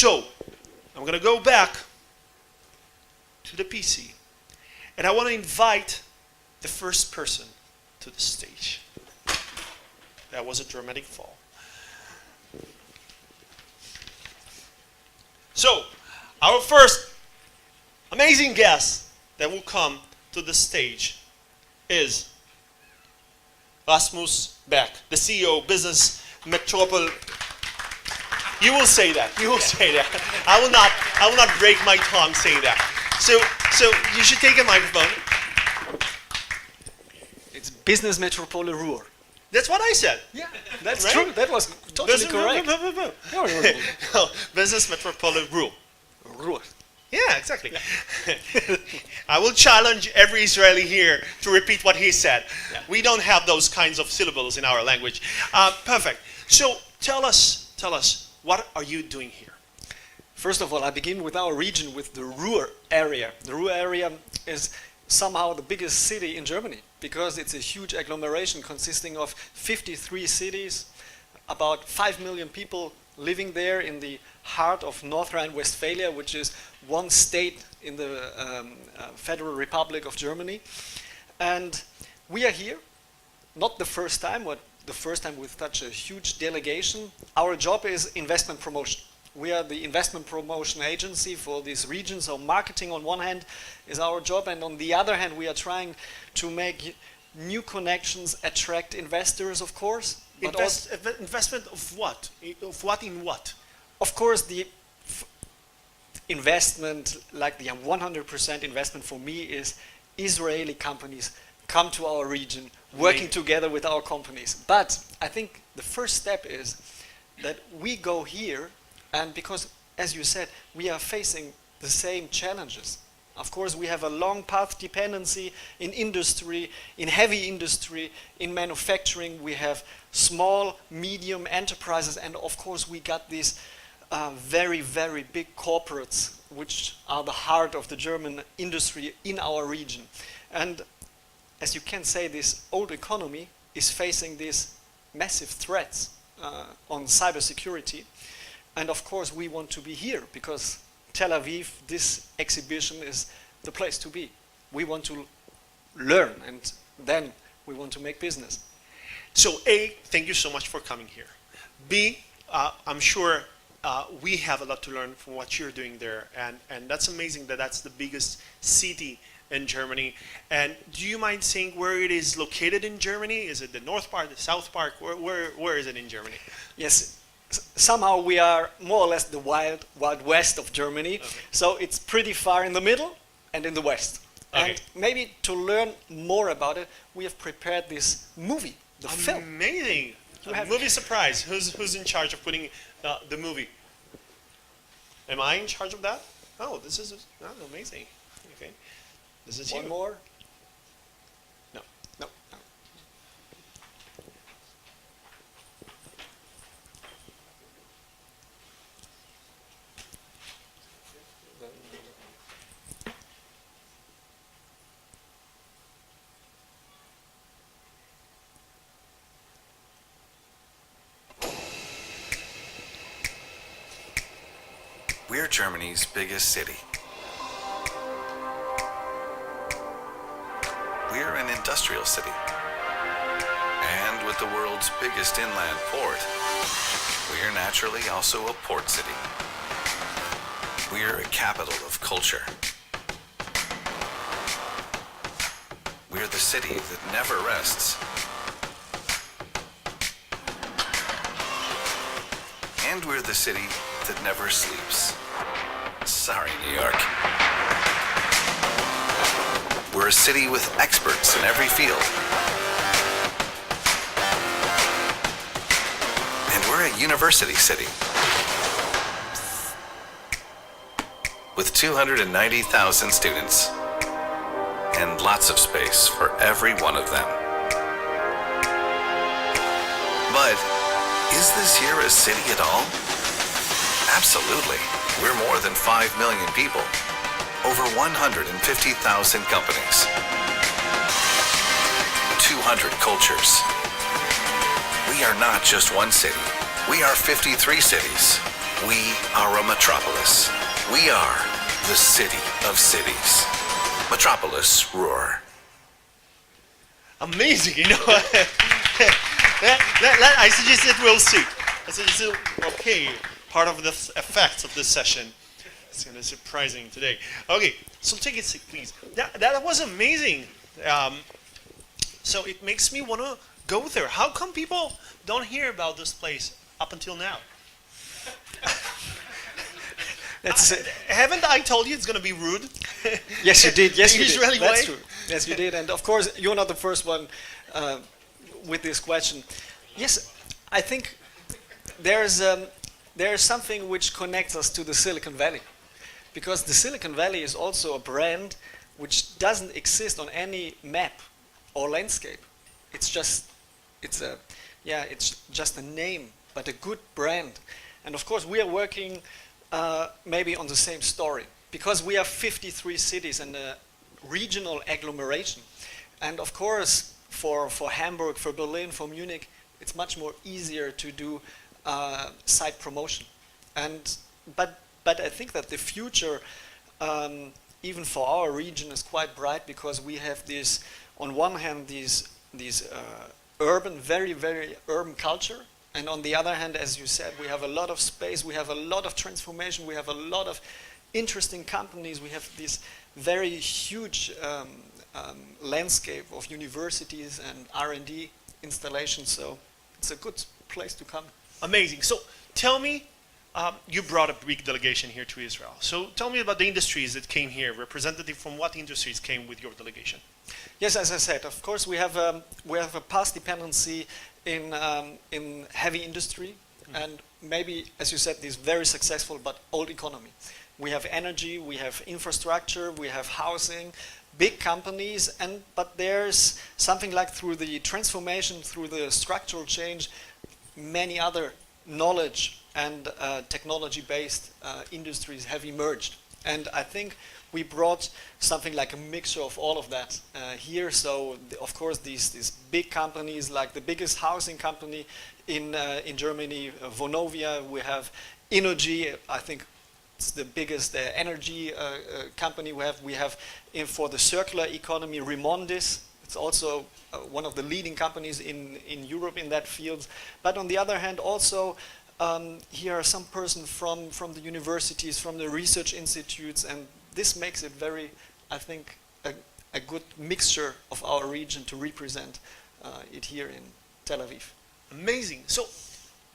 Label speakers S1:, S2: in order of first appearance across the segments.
S1: So, I'm going to go back to the PC. And I want to invite the first person to the stage. That was a dramatic fall. So, our first amazing guest that will come to the stage is Rasmus Beck, the CEO, Business Metropole. You will say that. You will say that. I will not break my tongue saying that. So you should take a microphone.
S2: It's Business Metropole Ruhr.
S1: That's what I said.
S2: Yeah, that's
S1: right?
S2: true. That was totally correct.
S1: Business Metropole Ruhr.
S2: Ruhr.
S1: Yeah, exactly. I will challenge every Israeli here to repeat what he said. Yeah. We don't have those kinds of syllables in our language. Perfect. So tell us, what are you doing here?
S2: First of all, I begin with our region, with the Ruhr area. The Ruhr area is somehow the biggest city in Germany because it's a huge agglomeration consisting of 53 cities, about 5 million people living there in the heart of North Rhine-Westphalia, which is one state in the Federal Republic of Germany. And we are here, not the first time, but the first time with such a huge delegation. Our job is investment promotion. We are the investment promotion agency for this region, so marketing on one hand is our job, and on the other hand we are trying to make new connections, attract investors, of course.
S1: Investment of what? Of what in what?
S2: Of course, the investment, like the 100% investment for me, is Israeli companies come to our region, working together with our companies. But I think the first step is that we go here, and because, as you said, we are facing the same challenges. Of course, we have a long path dependency in industry, in heavy industry, in manufacturing. We have small, medium enterprises, and of course we got these very, very big corporates, which are the heart of the German industry in our region. And as you can say, this old economy is facing these massive threats on cybersecurity. And of course we want to be here because Tel Aviv, this exhibition is the place to be. We want to learn, and then we want to make business.
S1: So A, thank you so much for coming here. B, I'm sure we have a lot to learn from what you're doing there, and that's amazing that that's the biggest city in Germany. And do you mind saying where it is located in Germany? Is it the north part, the south part? Where is it in Germany?
S2: Yes. Somehow we are more or less the wild west of Germany. Okay. So it's pretty far in the middle and in the west. Okay. And maybe to learn more about it, we have prepared this movie, the film.
S1: Amazing! Movie surprise. Who's in charge of putting the movie? Am I in charge of that? Oh, this is amazing. Okay, this is
S2: one
S1: you.
S2: more.
S1: No.
S3: We're Germany's biggest city. We're an industrial city. And with the world's biggest inland port, we're naturally also a port city. We're a capital of culture. We're the city that never rests. And we're the city that never sleeps. Sorry, New York. We're a city with experts in every field. And we're a university city. With 290,000 students. And lots of space for every one of them. But is this here a city at all? Absolutely. We're more than 5 million people. Over 150,000 companies. 200 cultures. We are not just one city. We are 53 cities. We are a metropolis. We are the city of cities. Metropolis Ruhr.
S1: Amazing, you know. I suggest that we'll see. I suggest, okay, part of the effects of this session. It's kind of surprising today. Okay, so take a seat, please. That was amazing. So it makes me want to go there. How come people don't hear about this place up until now? Haven't I told you it's going to be rude?
S2: Yes, you did. Yes, you
S1: Israeli
S2: did. That's
S1: way?
S2: true. Yes, you did. And of course, you're not the first one with this question. Yes, I think there's something which connects us to the Silicon Valley, because the Silicon Valley is also a brand which doesn't exist on any map or landscape. It's just a name, but a good brand. And of course, we are working maybe on the same story, because we have 53 cities and a regional agglomeration. And of course, for Hamburg, for Berlin, for Munich, it's much more easier to do site promotion. But I think that the future, even for our region, is quite bright, because we have this, on one hand, these urban, very, very urban culture. And on the other hand, as you said, we have a lot of space, we have a lot of transformation, we have a lot of interesting companies, we have this very huge landscape of universities and R&D installations, so it's a good place to come.
S1: Amazing. So tell me, you brought a big delegation here to Israel. So tell me about the industries that came here. Representative from what industries came with your delegation?
S2: Yes, as I said, of course we have a past dependency in heavy industry, and maybe, as you said, this very successful but old economy. We have energy, we have infrastructure, we have housing, big companies, but there's something like, through the transformation, through the structural change, many other knowledge and technology-based industries have emerged. And I think we brought something like a mixture of all of that here. So, of course, these big companies, like the biggest housing company in Germany, Vonovia. We have Innogy. I think it's the biggest energy company we have. We have, for the circular economy, Remondis. It's also one of the leading companies in Europe in that field. But on the other hand, also here are some persons from the universities, from the research institutes, and this makes it very, I think, a good mixture of our region to represent it here in Tel Aviv.
S1: Amazing. So,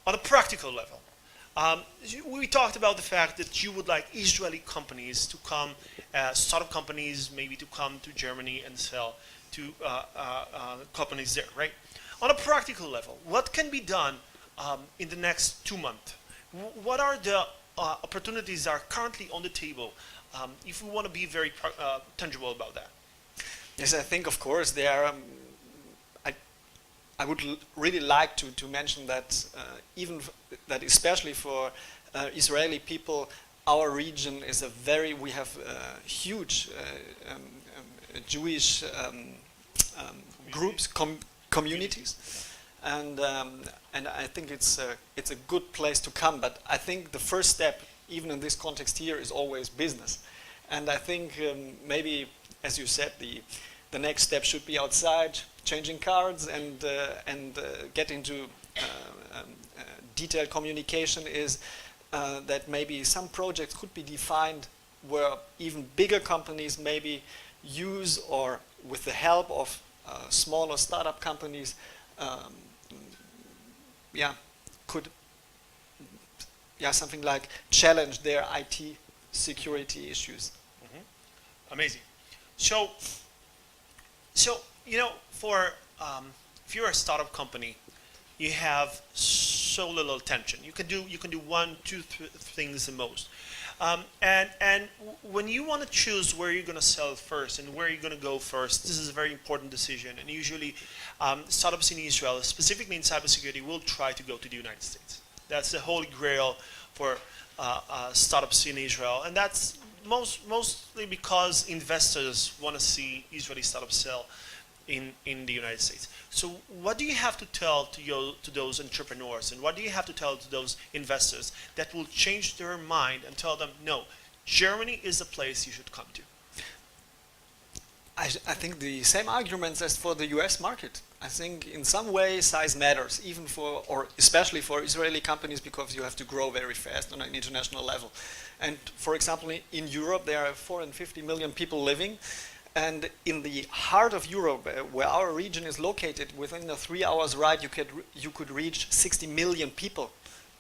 S1: on a practical level, we talked about the fact that you would like Israeli companies to come, startup companies maybe to come to Germany and sell to companies there, right? On a practical level, what can be done in the next 2 months? What are the opportunities that are currently on the table, if we want to be very tangible about that?
S2: Yes, I think, of course, there are. I would really like to mention that that especially for Israeli people, our region is we have huge Jewish groups, communities, and I think it's a good place to come. But I think the first step, even in this context here, is always business. And I think maybe, as you said, the next step should be outside, changing cards, and get into detailed communication. Is that maybe some projects could be defined where even bigger companies maybe use, or with the help of smaller startup companies, could something like challenge their IT security issues.
S1: Mm-hmm. Amazing. So you know, for if you're a startup company, you have so little attention. You can do one, two, things the most. And when you want to choose where you're going to sell first and where you're going to go first, this is a very important decision. And usually, startups in Israel, specifically in cybersecurity, will try to go to the United States. That's the holy grail for startups in Israel, and that's mostly because investors want to see Israeli startups sell in the United States. So what do you have to tell to those entrepreneurs, and what do you have to tell to those investors that will change their mind and tell them, no, Germany is the place you should come to?
S2: I think the same arguments as for the US market. I think in some way size matters, even for, or especially for Israeli companies, because you have to grow very fast on an international level. And for example, in Europe, there are 450 million people living. And in the heart of Europe, where our region is located, within a 3 hours ride, you could reach 60 million people.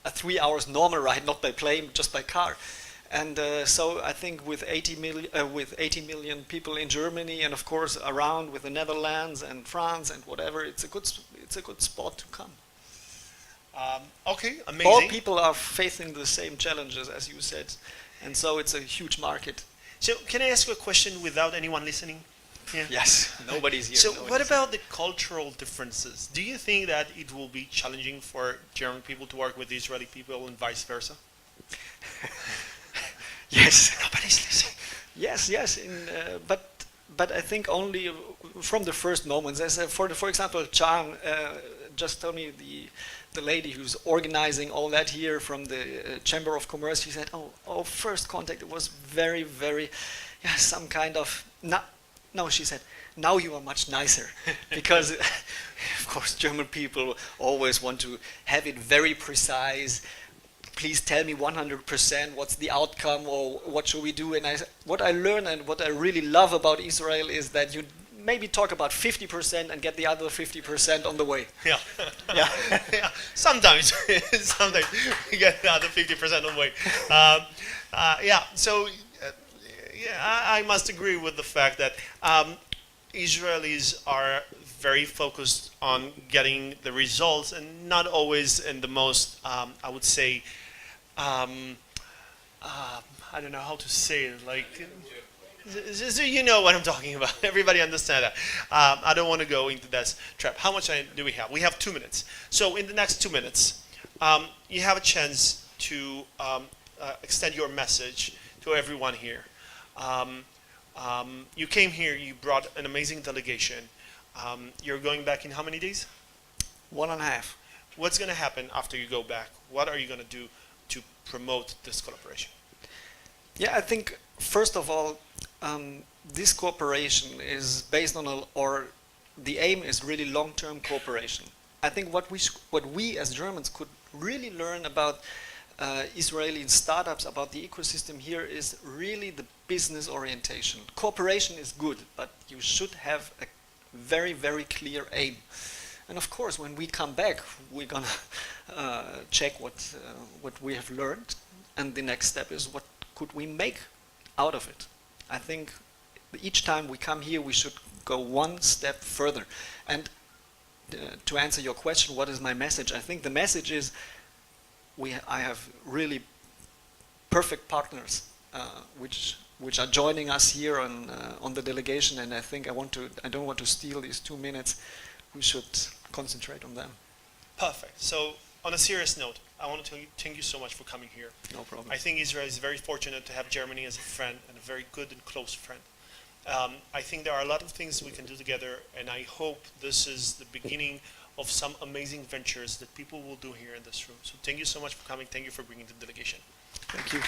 S2: A 3 hours normal ride, not by plane, just by car. And so I think with 80 million people in Germany, and of course around with the Netherlands and France and whatever, it's a good spot to come.
S1: Okay, amazing.
S2: All people are facing the same challenges as you said, and so it's a huge market.
S1: So can I ask you a question without anyone listening? Yeah.
S2: Yes, nobody's here.
S1: So what about the cultural differences? Do you think that it will be challenging for German people to work with Israeli people and vice versa?
S2: Yes.
S1: Nobody's listening.
S2: Yes. But I think only from the first moments. As for example, Chan just told me the lady who's organizing all that here from the Chamber of Commerce. She said, "Oh, first contact it was very, very, some kind of no." She said, "Now you are much nicer," because of course German people always want to have it very precise. Please tell me 100% what's the outcome, or what should we do. And what I learn and what I really love about Israel is that you maybe talk about 50% and get the other 50% on the way.
S1: Yeah.
S2: Yeah.
S1: Yeah. Sometimes we get the other 50% on the way. Yeah. So I must agree with the fact that Israelis are very focused on getting the results, and not always in the most, I would say, I don't know how to say it, like, you know what I'm talking about. Everybody understand that. I don't want to go into that trap. How much time do we have? We have 2 minutes. So in the next 2 minutes, you have a chance to extend your message to everyone here. You came here, you brought an amazing delegation. You're going back in how many days?
S2: 1.5.
S1: What's going to happen after you go back? What are you going to do to promote this collaboration?
S2: Yeah, I think first of all, this cooperation is based on or the aim is really long-term cooperation. I think what we as Germans could really learn about Israeli startups, about the ecosystem here, is really the business orientation. Cooperation is good, but you should have a very, very clear aim. And of course, when we come back, we're gonna check what we have learned, and the next step is what could we make out of it. I think each time we come here, we should go one step further. And to answer your question, what is my message? I think the message is I have really perfect partners, which are joining us here on the delegation, and I think I don't want to steal these 2 minutes. We should concentrate on them.
S1: Perfect. So on a serious note, I want to thank you so much for coming here.
S2: No problem.
S1: I think Israel is very fortunate to have Germany as a friend, and a very good and close friend. I think there are a lot of things we can do together, and I hope this is the beginning of some amazing ventures that people will do here in this room. So thank you so much for coming. Thank you for bringing the delegation.
S2: Thank you.